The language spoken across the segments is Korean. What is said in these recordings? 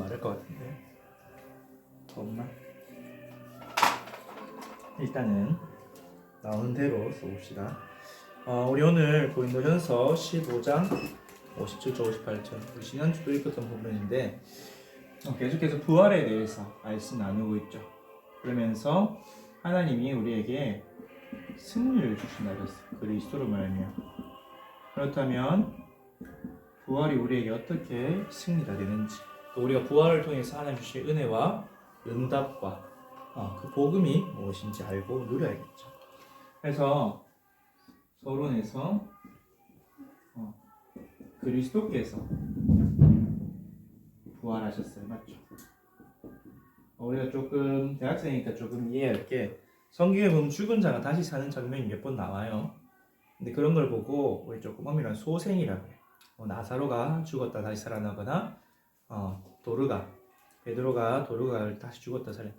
많을 것 같은데 더 없나? 일단은 나오는 대로 써봅시다. 우리 오늘 고린도전서 15장 57절 58절 우리 지난주도 읽었던 부분인데 계속해서 부활에 대해서 말씀 나누고 있죠. 그러면서 하나님이 우리에게 승리를 주신다 그랬어요. 그리스도로 말하며. 그렇다면 부활이 우리에게 어떻게 승리가 되는지, 또 우리가 부활을 통해서 하나님 주신 은혜와 응답과 그 복음이 무엇인지 알고 누려야겠죠. 그래서 서론에서 그리스도께서 부활하셨어요. 맞죠? 우리가 조금 대학생이니까 조금 이해할 게 성경에 보면 죽은 자가 다시 사는 장면이 몇 번 나와요. 근데 그런 걸 보고 우리 조금 엄밀한 소생이라고 해요. 나사로가 죽었다 다시 살아나거나 베드로가 다시 죽었다 살아.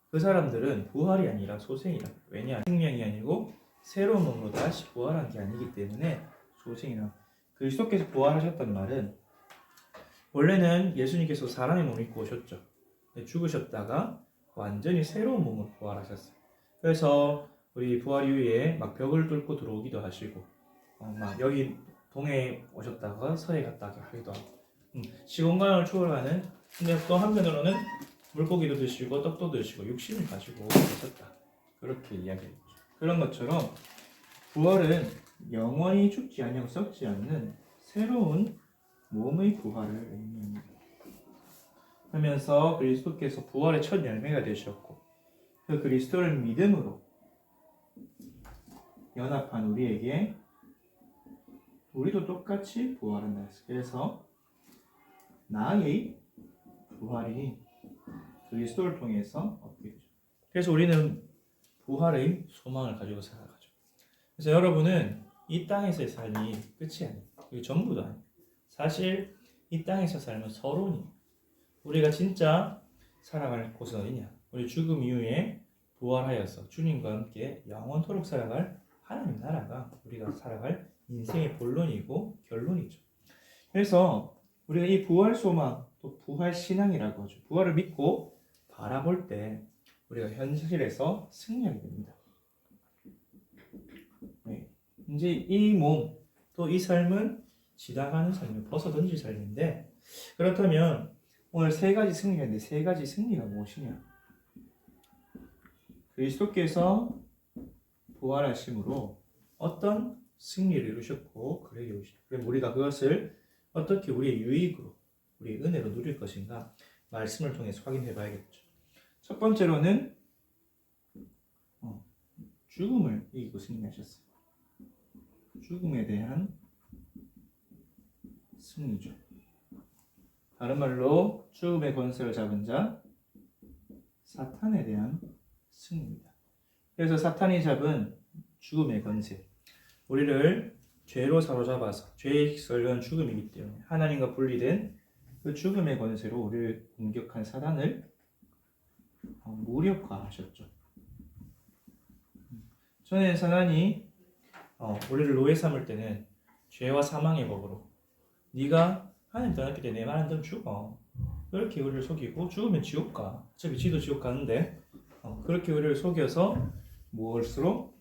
그 사람들은 부활이 아니라 소생이라고 해요. 왜냐? 생명이 아니고 새로운 몸으로 다시 부활한 게 아니기 때문에 소생이라고. 그리스도께서 부활하셨단 말은 원래는 예수님께서 사람의 몸을 입고 오셨죠. 죽으셨다가 완전히 새로운 몸으로 부활하셨어요. 그래서 우리 부활 이후에 막 벽을 뚫고 들어오기도 하시고 막 여기 동해에 오셨다가 서해 갔다가 하기도 하고 시공간을 초월하는. 근데 또 한편으로는 물고기도 드시고 떡도 드시고 육신을 가지고 오셨다. 그렇게 이야기했죠. 그런 것처럼 부활은 영원히 죽지 아니하고 썩지 않는 새로운 몸의 부활을 의미합니다. 하면서 그리스도께서 부활의 첫 열매가 되셨고 그 그리스도를 믿음으로 연합한 우리에게 우리도 똑같이 부활한다 했어요. 그래서 나의 부활이 그리스도를 통해서 얻게 되죠. 그래서 우리는 부활의 소망을 가지고 살아가죠. 그래서 여러분은 이 땅에서의 삶이 끝이 아니에요. 이게 전부도 아니에요. 사실 이 땅에서 삶은 서론이에요. 우리가 진짜 살아갈 곳은 어디냐? 우리 죽음 이후에 부활하여서 주님과 함께 영원토록 살아갈 하나님 나라가 우리가 살아갈 인생의 본론이고 결론이죠. 그래서 우리가 이 부활 소망, 또 부활 신앙이라고 하죠. 부활을 믿고 바라볼 때 우리가 현실에서 승리하게 됩니다. 네. 이제 이 몸, 또 이 삶은 지나가는 삶이에요. 벗어던질 삶인데, 그렇다면 오늘 세 가지 승리가 있는데 세 가지 승리가 무엇이냐? 그리스도께서 부활하심으로 어떤 승리를 이루셨고 그래 이루셨고, 그럼 우리가 그것을 어떻게 우리의 유익으로, 우리의 은혜로 누릴 것인가 말씀을 통해서 확인해 봐야겠죠. 첫 번째로는 죽음을 이기고 승리하셨어요. 죽음에 대한 승리죠. 다른 말로 죽음의 권세를 잡은 자, 사탄에 대한 승리입니다. 그래서 사탄이 잡은 죽음의 권세, 우리를 죄로 사로잡아서 죄의 결과는 죽음이기 때문에 하나님과 분리된 그 죽음의 권세로 우리를 공격한 사단을 무력화하셨죠. 전에 사단이 우리를 노예 삼을 때는 죄와 사망의 법으로 네가 하나님 떠났기 때문에 내 말 안 들으면 죽어, 그렇게 우리를 속이고, 죽으면 지옥 가, 어차피 지도 지옥 가는데 그렇게 우리를 속여서 무엇으로?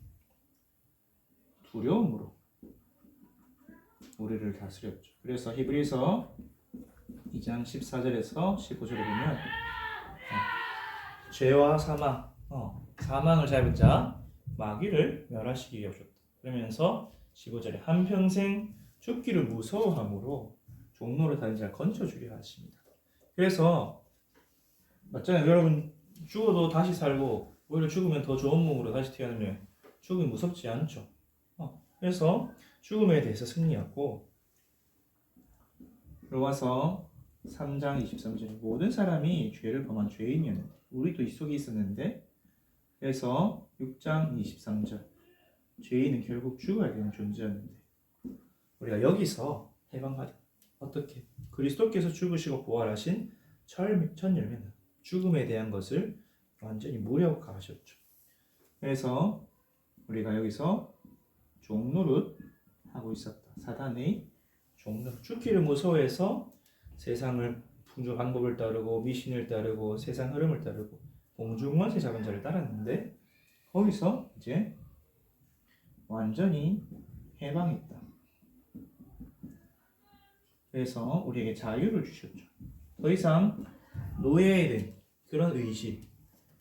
두려움으로 우리를 다스렸죠. 그래서 히브리서 2장 14절에서 15절에 보면 죄와 사망, 사망을 잡은 자 마귀를 멸하시기 위해 오셨다. 그러면서 15절에 한평생 죽기를 무서워함으로 종로를 다닌 자를 건져주려 하십니다. 그래서 맞잖아요. 여러분 죽어도 다시 살고 오히려 죽으면 더 좋은 몸으로 다시 태어나면 죽음이 무섭지 않죠. 그래서 죽음에 대해서 승리하고, 로마서 3장 23절에 모든 사람이 죄를 범한 죄인이었는데 우리도 이 속에 있었는데, 그래서 6장 23절 죄인은 결국 죽어야 되는 존재였는데 우리가 여기서 해방받아. 어떻게? 그리스도께서 죽으시고 부활하신 첫 열매는 죽음에 대한 것을 완전히 무력화하셨죠. 그래서 우리가 여기서 종노릇 하고 있었다. 사단의 종노릇. 죽기를 무서워해서 세상을 풍조 방법을 따르고 미신을 따르고 세상 흐름을 따르고 공중원세 잡은 자를 따랐는데 거기서 이제 완전히 해방했다. 그래서 우리에게 자유를 주셨죠. 더 이상 노예된 그런 의식,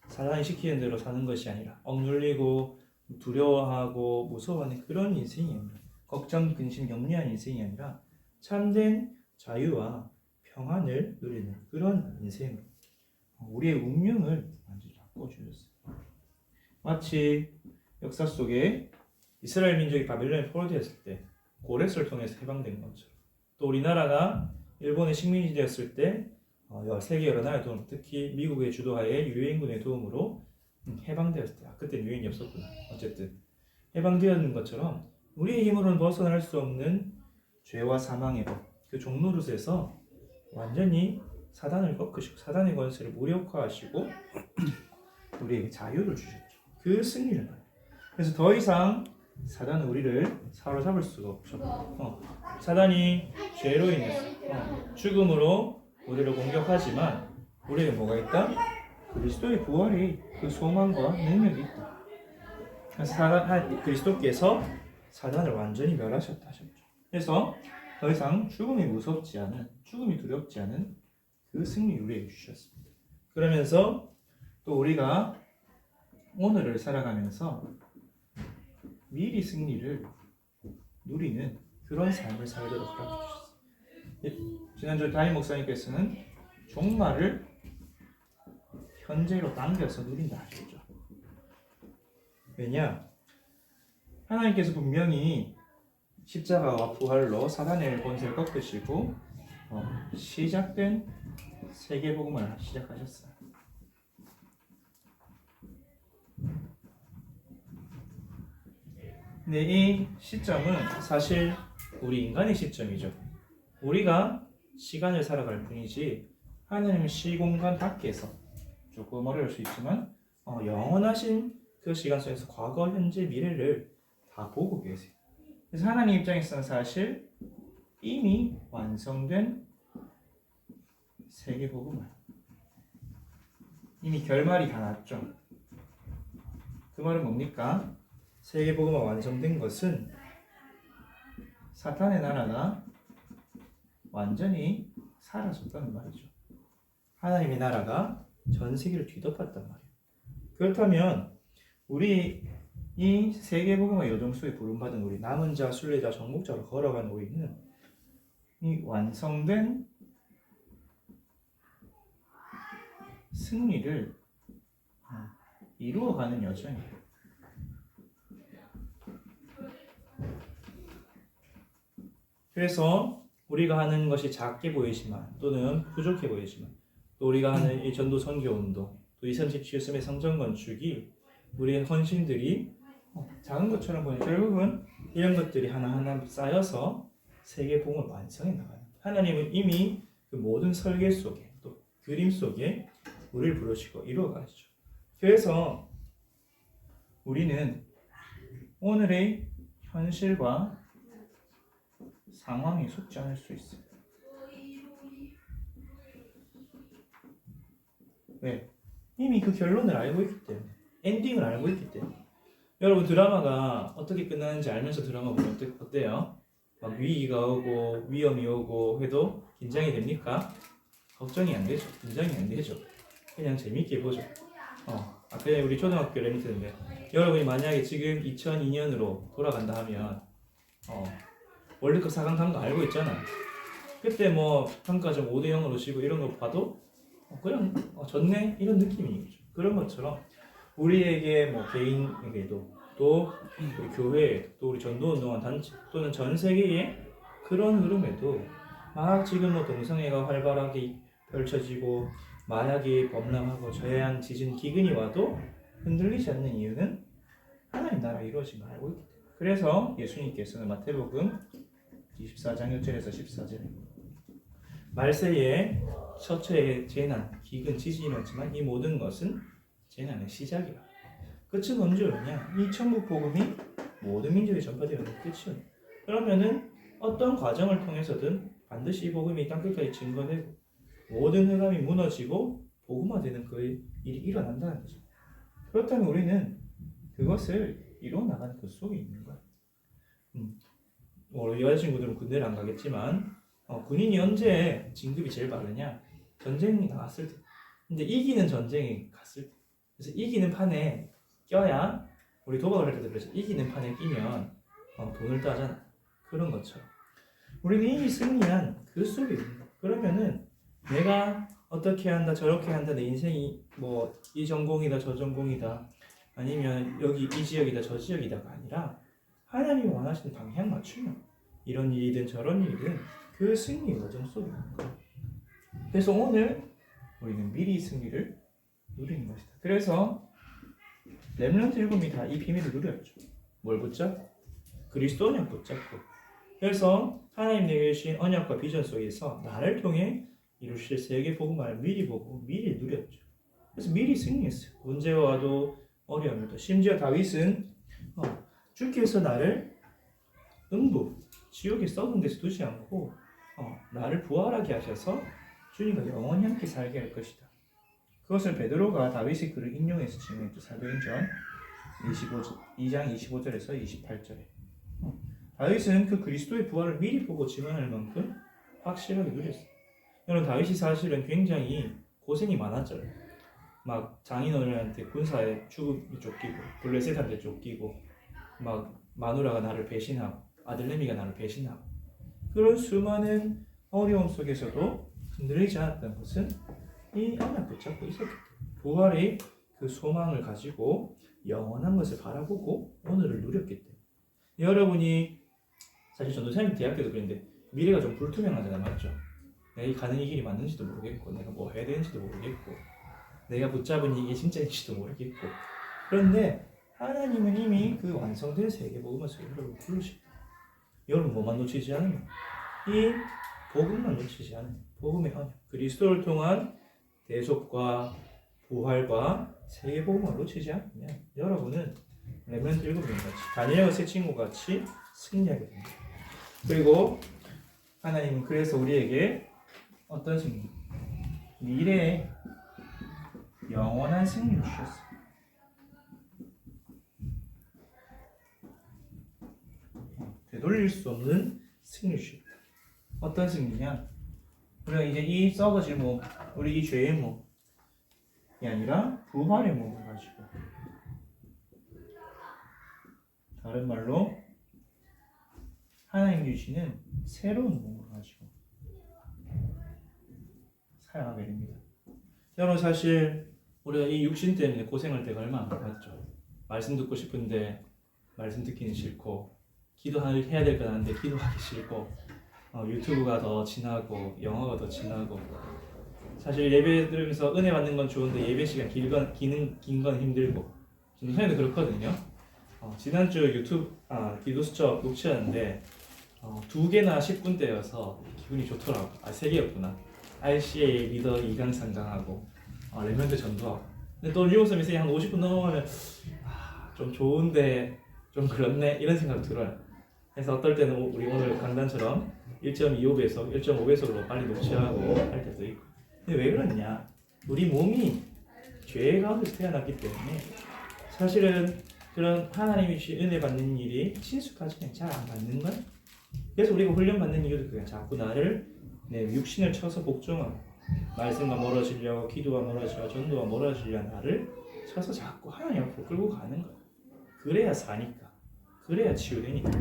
사단이 시키는 대로 사는 것이 아니라 억눌리고 두려워하고 무서워하는 그런 인생이 아니라 걱정, 근심, 염려한 인생이 아니라 참된 자유와 평안을 누리는 그런 인생으로 우리의 운명을 완전히 바꿔주셨어요. 마치 역사 속에 이스라엘 민족이 바벨론에 포로되었을 때 고레스를 통해서 해방된 것처럼 또 우리나라가 일본의 식민지 되었을 때 세계 여러 나라의 도움, 특히 미국의 주도하에 유엔군의 도움으로 해방되었을 때 그때 유엔이 없었구나. 어쨌든 해방되었는 것처럼 우리의 힘으로는 벗어날 수 없는 죄와 사망의 법, 그 종노릇에서 완전히 사단을 꺾으시고 사단의 권세를 무력화하시고 우리에게 자유를 주셨죠. 그 승리를 말해요. 그래서 더 이상 사단은 우리를 사로잡을 수가 없죠. 사단이 죄로 인해서 죽음으로 우리를 공격하지만 우리에게 뭐가 있다? 그리스도의 부활이 그 소망과 능력이 있다. 그리스도께서 사단을 완전히 멸하셨다 하셨죠. 그래서 더 이상 죽음이 무섭지 않은, 죽음이 두렵지 않은 그 승리를 우리에게 주셨습니다. 그러면서 또 우리가 오늘을 살아가면서 미리 승리를 누리는 그런 삶을 살도록 허락해 주셨습니다. 지난주 다임 목사님께서는 종말을 현재로 당겨서 누린다 하셨죠. 왜냐? 하나님께서 분명히 십자가와 부활로 사단의 권세를 꺾으시고 시작된 세계복음을 시작하셨어요. 근데 이 시점은 사실 우리 인간의 시점이죠. 우리가 시간을 살아갈 뿐이지 하나님은 시공간 밖에서 조금 어려울 수 있지만 영원하신 그 시간 속에서 과거, 현재, 미래를 다 보고 계세요. 그래서 하나님 입장에서는 사실 이미 완성된 세계복음을 이미 결말이 다 났죠. 그 말은 뭡니까? 세계복음화 완성된 것은 사탄의 나라가 완전히 사라졌다는 말이죠. 하나님의 나라가 전 세계를 뒤덮었단 말이에요. 그렇다면 우리 이 세계복음화 요정 속에 부름받은 우리 남은 자, 순례자, 정복자로 걸어간 우리는 이 완성된 승리를 이루어가는 여정이에요. 그래서 우리가 하는 것이 작게 보이지만 또는 부족해 보이지만 또 우리가 하는 이 전도 선교 운동 또 2017 성전 건축이 우리의 헌신들이 작은 것처럼 보이죠. 결국은 이런 것들이 하나하나 쌓여서 세계복음을 완성해 나가요. 하나님은 이미 그 모든 설계 속에 또 그림 속에 우리를 부르시고 이루어 가시죠. 그래서 우리는 오늘의 현실과 상황에 속지 않을 수 있어요. 왜? 이미 그 결론을 알고 있기 때문에 엔딩을 알고 있기 때문에 여러분 드라마가 어떻게 끝나는지 알면서 드라마 보면 어때요? 막 위기가 오고 위험이 오고 해도 긴장이 됩니까? 걱정이 안 되죠. 긴장이 안 되죠. 그냥 재밌게 보죠. 그냥 우리 초등학교 레미트인데 여러분이 만약에 지금 2002년으로 돌아간다 하면 월드컵 4강 간 거 알고 있잖아요. 그때 뭐 평가점 5대0으로 지고 이런 거 봐도 그냥 졌네 이런 느낌이죠. 그런 것처럼 우리에게 뭐 개인에게도 또 우리 교회 또 우리 전도운동한 단체 또는 전 세계의 그런 흐름에도 막 지금 뭐 동성애가 활발하게 펼쳐지고 마약이 범람하고 저해양 지진 기근이 와도 흔들리지 않는 이유는 하나님 나라 이루어진 걸 알고 있기 때문에. 그래서 예수님께서는 마태복음 24장 6절에서 14절에 말세에 처처의 재난, 기근, 지진이 왔지만 이 모든 것은 재난의 시작이라. 끝은 언제 오느냐? 이 천국 복음이 모든 민족에 전파되는 끝이 오느냐? 그러면은 어떤 과정을 통해서든 반드시 이 복음이 땅끝까지 증거되고 모든 흑암이 무너지고 복음화되는 그 일이 일어난다는 거죠. 그렇다면 우리는 그것을 이루어 나가는 그 속에 있는 거야. 여자친구들은 군대를 안 가겠지만 군인이 언제 진급이 제일 빠르냐? 전쟁이 나왔을 때. 근데 이기는 전쟁에 갔을 때. 그래서 이기는 판에 껴야 우리 도박을 할 때도 그래서 이기는 판에 끼면 돈을 따잖아. 그런 것처럼 우리는 이미 승리한 그 속에 있는 거야. 그러면은 내가 어떻게 한다 저렇게 한다 내 인생이 뭐 이 전공이다 저 전공이다 아니면 여기 이 지역이다 저 지역이다가 아니라 하나님이 원하시는 방향 맞추면 이런 일이든 저런 일이든 그 승리 과정 속에 있는 거야. 그래서 오늘 우리는 미리 승리를 누리는 것이다. 그래서 렘넌트 일곱이 다 이 비밀을 누렸죠. 뭘 붙잡고? 그리스도 언약 붙잡고. 그래서 하나님 내게 주신 언약과 비전 속에서 나를 통해 이루실 세계 복음을 미리 보고 미리 누렸죠. 그래서 미리 승리했어요. 문제가 와도 어려움이 와도. 심지어 다윗은 주께서 나를 음부 지옥에 썩은 데서 두지 않고 나를 부활하게 하셔서 주님과 영원히 함께 살게 할 것이다. 그것을 베드로가 다윗의 글을 인용해서 증명했죠. 사도행전 2장 25절에서 28절에 다윗은 그 그리스도의 부활을 미리 보고 증언할 만큼 확실하게 누렸어요. 여러분 다윗이 사실은 굉장히 고생이 많았죠. 막 장인어른한테 군사에 죽음이 쫓기고 블레셋한테 쫓기고 막 마누라가 나를 배신하고 아들내미가 나를 배신하고 그런 수많은 어려움 속에서도 흔들리지 않았던 것은 이 언약 붙잡고 있었기 때문에 부활의 그 소망을 가지고 영원한 것을 바라보고 오늘을 누렸기 때문에 여러분이 사실 전도사님 대학 때도 그랬는데 미래가 좀 불투명하잖아요. 맞죠? 내가 가는 이 길이 맞는지도 모르겠고 내가 뭐 해야 되는지도 모르겠고 내가 붙잡은 이게 진짜인지도 모르겠고 그런데 하나님은 이미 그 완성된 세계복음을 여러분 부르시고 여러분 뭐만 놓치지 않으면 이 복음만 놓치지 않으면 복음의 언약 그리스도를 통한 대속과 부활과 세계복음을 놓치지 않으면 여러분은 렘넌트 7명 같이 다니엘과 세 친구 같이 승리하게 됩니다. 그리고 하나님은 그래서 우리에게 어떤 승리? 미래의 영원한 승리를 주셨어요. 되돌릴 수 없는 승리를 주셨다. 어떤 승리냐? 우리가 이제 이 썩어질 몸, 우리 이 죄의 몸이 아니라 부활의 몸을 가지고 다른 말로 하나님 주시는 새로운 몸을 가지고 살아가게 됩니다. 여러분 사실 우리가 이 육신 때문에 고생할 때가 얼마나 많았죠. 말씀 듣고 싶은데 말씀 듣기는 싫고 기도해야 될 건 아는데 기도하기 싫고 유튜브가 더 지나고 영어가 더 지나고 사실 예배 들으면서 은혜 받는 건 좋은데 예배 시간 긴 건 힘들고 저는 선생님도 그렇거든요. 지난주 유튜브 기도 수첩 녹취하는데 2개나 10분대여서 기분이 좋더라고. 3개였구나. RCA 리더 이강상강하고 렘넌트 전도하고 근데 또 리오섬이 한 50분 넘어가면 좀 좋은데 좀 그렇네 이런 생각 들어요. 그래서 어떨 때는 우리 오늘 강단처럼 1.25배속, 1.5배속으로 빨리 녹취하고 할 때도 있고 근데 왜 그러냐? 우리 몸이 죄 가운데서 태어났기 때문에 사실은 그런 하나님이 주신 은혜 받는 일이 친숙하지는 잘 안 받는 거야. 그래서 우리가 훈련받는 이유도 그냥 자꾸 나를 내 육신을 쳐서 복종하고 말씀과 멀어지려고 기도와 멀어지려고 전도와 멀어지려고 나를 쳐서 자꾸 하나님 앞으로 끌고 가는 거야. 그래야 사니까. 그래야 치유되니까.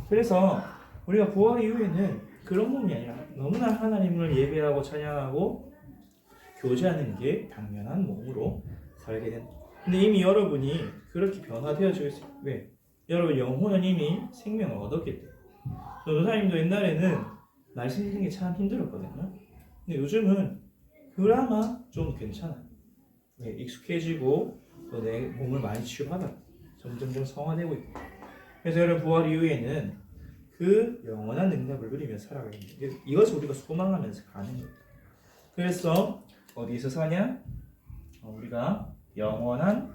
그래서 우리가 부활 이후에는 그런 몸이 아니라 너무나 하나님을 예배하고 찬양하고 교제하는 게 당연한 몸으로 살게 된다. 근데 이미 여러분이 그렇게 변화되어지고 있어요. 왜? 여러분 영혼은 이미 생명을 얻었기 때문에. 전도사님도 옛날에는 말씀 듣는 게 참 힘들었거든요. 근데 요즘은 그나마 좀 괜찮아요. 왜? 익숙해지고 또 내 몸을 많이 치유받아 점점점 성화되고 있고. 그래서 여러분 부활 이후에는 그 영원한 능력을 누리며 살아가야 됩니다. 이것을 우리가 소망하면서 가는 거예요. 그래서 어디서 사냐? 우리가 영원한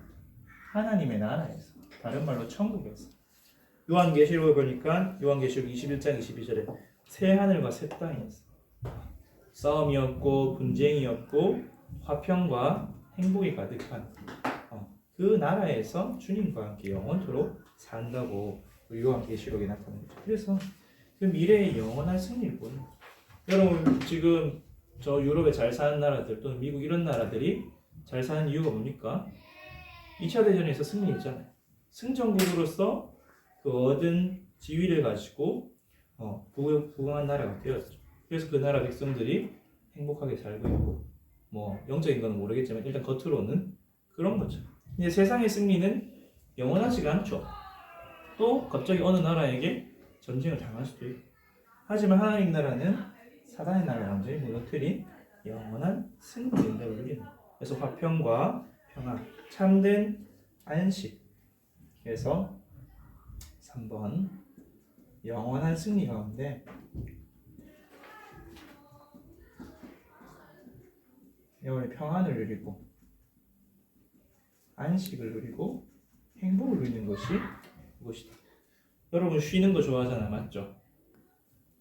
하나님의 나라에서, 다른 말로 천국에서. 요한계시록을 보니까 요한계시록 21장 22절에 새 하늘과 새 땅이 있어. 싸움이 없고 분쟁이 없고 화평과 행복이 가득한 그 나라에서 주님과 함께 영원토록 산다고 요한계시록에 나타납니다. 그래서 그 미래의 영원한 승리를 보는 거예요. 여러분 지금 저 유럽에 잘 사는 나라들 또는 미국 이런 나라들이 잘 사는 이유가 뭡니까? 2차 대전에서 승리했잖아요. 승전국으로서 그 얻은 지위를 가지고 부강한 나라가 되었죠. 그래서 그 나라 백성들이 행복하게 살고 있고 뭐 영적인 건 모르겠지만 일단 겉으로는 그런 거죠. 근데 세상의 승리는 영원하지가 않죠. 또 갑자기 어느 나라에게 전쟁을 당할 수도 있고. 하지만 하나님 나라는 사단의 나라를 완전히 무너뜨린 영원한 승리를 누리는. 그래서 화평과 평화, 참된 안식. 그래서 3번 영원한 승리 가운데 영원의 평안을 누리고 안식을 누리고 행복을 누리는 것이 무엇이다. 여러분 쉬는 거 좋아하잖아요, 맞죠?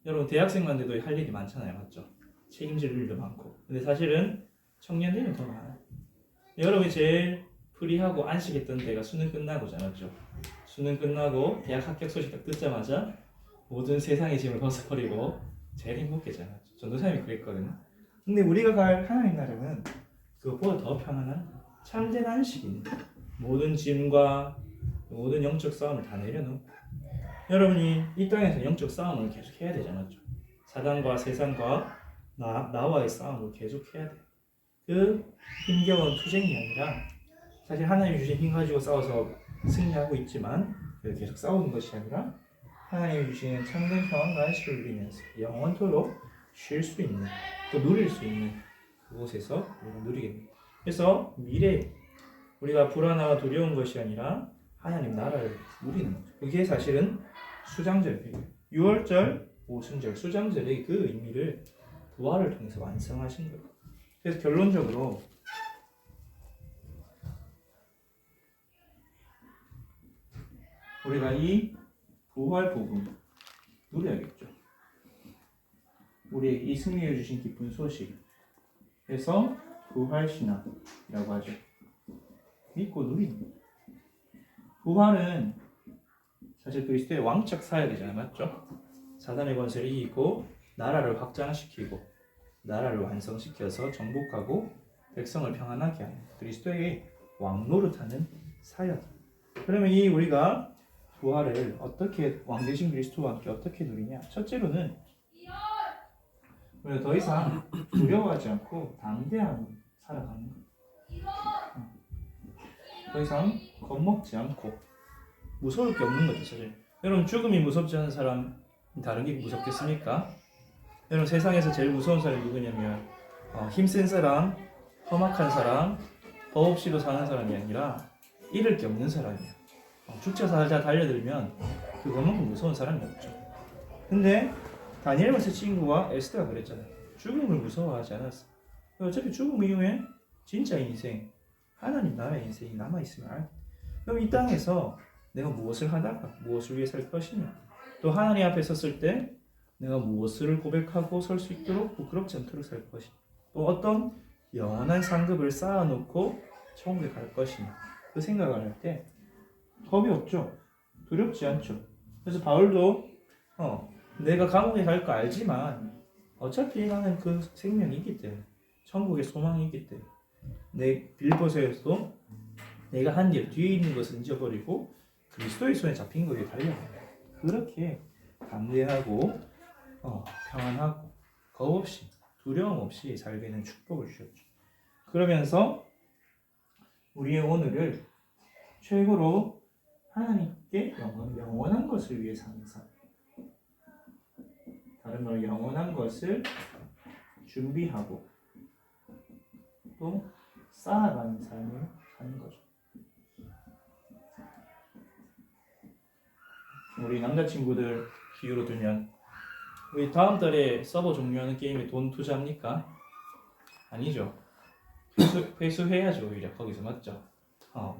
여러분 대학생만 돼도 할 일이 많잖아요, 맞죠? 책임질 일도 많고. 근데 사실은 청년 되면 더 많아요. 여러분이 제일 프리하고 안식했던 때가 수능 끝나고잖아, 맞죠? 수능 끝나고 대학 합격 소식 딱 듣자마자 모든 세상의 짐을 벗어버리고 제일 행복했잖아요. 전도사님이 그랬거든요. 근데 우리가 갈 하나님 나라는 그것보다 더 편안한 참된 안식입니다. 모든 짐과 모든 영적 싸움을 다 내려놓고 여러분이 이 땅에서 영적 싸움을 계속 해야 되잖아요. 사단과 세상과 나와의 싸움을 계속 해야 돼. 그 힘겨운 투쟁이 아니라 사실 하나님이 주신 힘 가지고 싸워서 승리하고 있지만 계속 싸우는 것이 아니라 하나님이 주신 참된 평안과 안식을 누리면서 영원토록 쉴 수 있는 또 누릴 수 있는 그곳에서 우리가 누리게 됩니다. 그래서 미래 우리가 불안하고 두려운 것이 아니라 하나님 나라를 누리는 거죠. 그게 사실은 수장절이에요. 6월절, 오순절, 수장절의 그 의미를 부활을 통해서 완성하신 거예요. 그래서 결론적으로 우리가 이 부활 복음 누려야겠죠. 우리에게 이 승리해 주신 기쁜 소식 그래서 부활 신앙이라고 하죠. 믿고 누리는 거예요. 부활은 사실 그리스도의 왕적 사역이잖아요, 맞죠? 사단의 권세를 이기고 나라를 확장시키고 나라를 완성시켜서 정복하고 백성을 평안하게 하는 그리스도의 왕 노릇하는 사역. 그러면 이 우리가 부활을 어떻게 왕 되신 그리스도와 함께 어떻게 누리냐? 첫째로는 우리가 더 이상 두려워하지 않고 담대하게 살아가는 거예요. 더 이상 겁먹지 않고 무서울 게 없는 거죠, 사실. 여러분 죽음이 무섭지 않은 사람 다른 게 무섭겠습니까? 여러분 세상에서 제일 무서운 사람이 누구냐면 힘센 사람, 험악한 사람, 법 없이도 사는 사람이 아니라 잃을 게 없는 사람이에요. 죽자 살자 달려들면 그것만큼 무서운 사람이 없죠. 근데 다니엘 원스 친구와 에스더가 그랬잖아요. 죽음을 무서워하지 않았어. 어차피 죽음 이후에 진짜 인생, 하나님 나라의 인생이 남아있으면 그럼 이 땅에서 내가 무엇을 하다가 무엇을 위해 살 것이냐, 또 하나님 앞에 섰을 때 내가 무엇을 고백하고 설 수 있도록 부끄럽지 않도록 살 것이냐, 또 어떤 영원한 상급을 쌓아놓고 천국에 갈 것이냐, 그 생각을 할 때 겁이 없죠. 두렵지 않죠. 그래서 바울도 내가 감옥에 갈 거 알지만 어차피 나는 그 생명이 있기 때문에 천국의 소망이 있기 때문에 내 빌보서에서도 내가 한 일 뒤에 있는 것은 잊어버리고 그리스도의 손에 잡힌 것에 달려갑니다. 그렇게 담대하고 평안하고 겁 없이 두려움 없이 살게 되는 축복을 주셨죠. 그러면서 우리의 오늘을 최고로 하나님께 영원한 것을 위해 사는 삶, 다른 말로 영원한 것을 준비하고 또 쌓아가는 삶을 사는 거죠. 우리 남자친구들 비유로 들면 우리 다음 달에 서버 종료하는 게임에 돈 투자합니까? 아니죠. 회수해야죠. 오히려 거기서, 맞죠?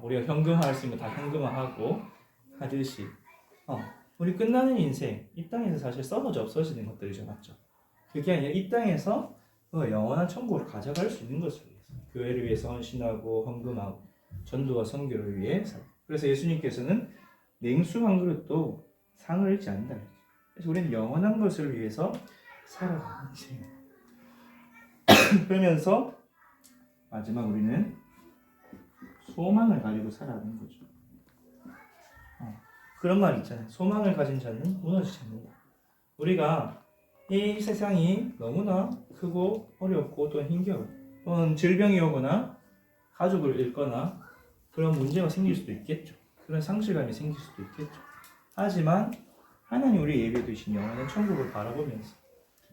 우리가 현금화할 수 있는 거 다 현금화하고 하듯이 우리 끝나는 인생, 이 땅에서 사실 서버지 없어지는 것들이죠, 맞죠? 그게 아니라 이 땅에서 그 영원한 천국으로 가져갈 수 있는 것을 위해서 교회를 위해서 헌신하고 헌금하고 전도와 선교를 위해 살. 그래서 예수님께서는 냉수 한 그릇도 상을 잃지 않는다. 그래서 우리는 영원한 것을 위해서 살아가는 인생. 그러면서 마지막 우리는 소망을 가지고 살아가는 거죠. 그런 말 있잖아요. 소망을 가진 자는 무너지지 않는다. 우리가 이 세상이 너무나 크고 어렵고 또 힘겨워. 또는 질병이 오거나 가족을 잃거나 그런 문제가 생길 수도 있겠죠. 그런 상실감이 생길 수도 있겠죠. 하지만 하나님 우리 예비해 두신 영원한 천국을 바라보면서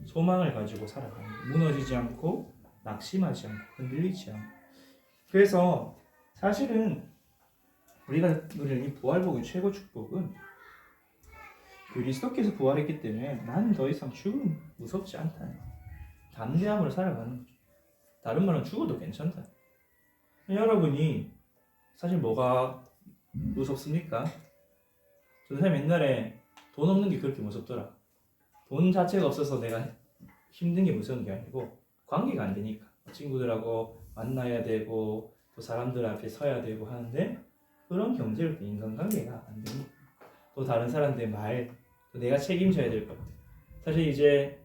소망을 가지고 살아가는 거예요. 무너지지 않고 낙심하지 않고 흔들리지 않고. 그래서 사실은 우리가 누리는 이 부활복의 최고 축복은 그리스도께서 부활했기 때문에 나는 더 이상 죽음 무섭지 않다. 담대함으로 살아가는 거죠. 다른 말은 죽어도 괜찮다. 여러분이 사실 뭐가 무섭습니까? 저도 사실 옛날에 돈 없는 게 그렇게 무섭더라. 돈 자체가 없어서 내가 힘든 게 무서운 게 아니고 관계가 안 되니까 친구들하고 만나야 되고 또 사람들 앞에 서야 되고 하는데 그런 경제력 때 인간관계가 안 되니까 또 다른 사람들 말 또 내가 책임져야 될 것 같아. 사실 이제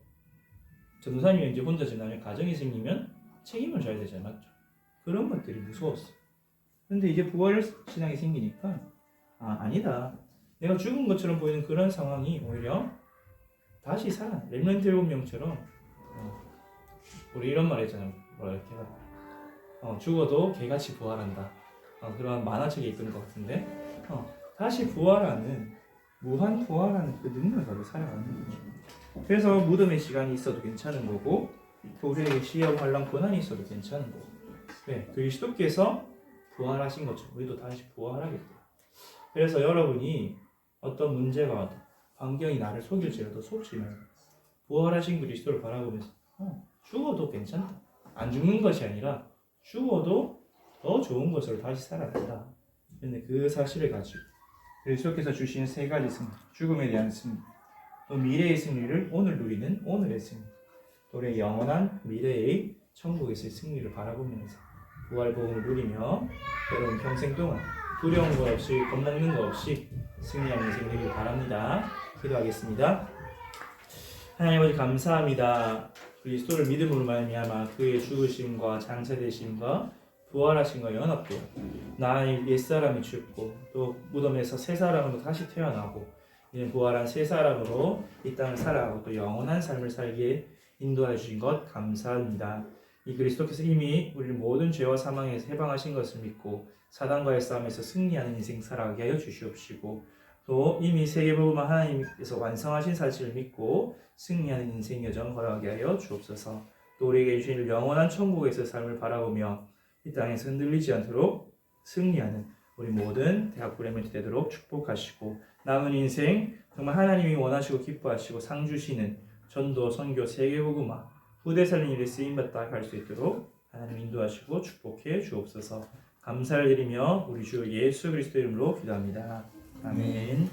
전도사님이 이제 혼자 지나면 가정이 생기면 책임을 져야 되잖아요, 맞죠? 그런 것들이 무서웠어. 근데 이제 부활 신앙이 생기니까 아니다. 내가 죽은 것처럼 보이는 그런 상황이 오히려 다시 살아. 렘넌트 7명처럼 우리 이런 말 했잖아요. 뭐라 이렇게 죽어도 개같이 부활한다. 그런 만화책에 있던 것 같은데 다시 부활하는 무한 부활하는 그 능력을 가지고 살아가는 거죠. 그래서 무덤의 시간이 있어도 괜찮은 거고 또 우리에게 시험 환란 고난이 있어도 괜찮은 거고 네, 그리스도께서 부활하신 것처럼 우리도 다시 부활하겠다. 그래서 여러분이 어떤 문제가 와도 환경이 나를 속일지라도 속지 말고 부활하신 그리스도를 바라보면서 죽어도 괜찮다. 안 죽는 것이 아니라 죽어도 더 좋은 것으로 다시 살아간다. 근데 그 사실을 가지고 그리스도께서 주신 세 가지 승리, 죽음에 대한 승리, 또 미래의 승리를 오늘 누리는 오늘의 승리, 또 우리의 영원한 미래의 천국에서의 승리를 바라보면서 부활복음을 누리며 여러분 평생 동안 두려운 것 없이 겁먹는 것 없이 승리하는 인생 되길 바랍니다. 기도하겠습니다. 하나님 아버지 감사합니다. 그리스도를 믿음으로 말미암아 그의 죽으심과 장사되심과 부활하심과 연합되어 나의 옛사람이 죽고 또 무덤에서 새 사람으로 다시 태어나고 이제 부활한 새 사람으로 이 땅을 살아가고 또 영원한 삶을 살기에 인도해 주신 것 감사합니다. 이 그리스도께서 이미 우리를 모든 죄와 사망에서 해방하신 것을 믿고 사단과의 싸움에서 승리하는 인생 살아가게 하여 주시옵시고 또 이미 세계복음을 하나님께서 완성하신 사실을 믿고 승리하는 인생 여정 걸어가게 하여 주옵소서. 또 우리에게 주신 영원한 천국에서 삶을 바라보며 이 땅에서 흔들리지 않도록 승리하는 우리 모든 대학부 렘넌트 되도록 축복하시고 남은 인생 정말 하나님이 원하시고 기뻐하시고 상 주시는 전도, 선교, 세계복음화, 후대 살린 일에 쓰임받다 할 수 있도록 하나님 인도하시고 축복해 주옵소서. 감사를 드리며 우리 주 예수 그리스도 이름으로 기도합니다. 아멘.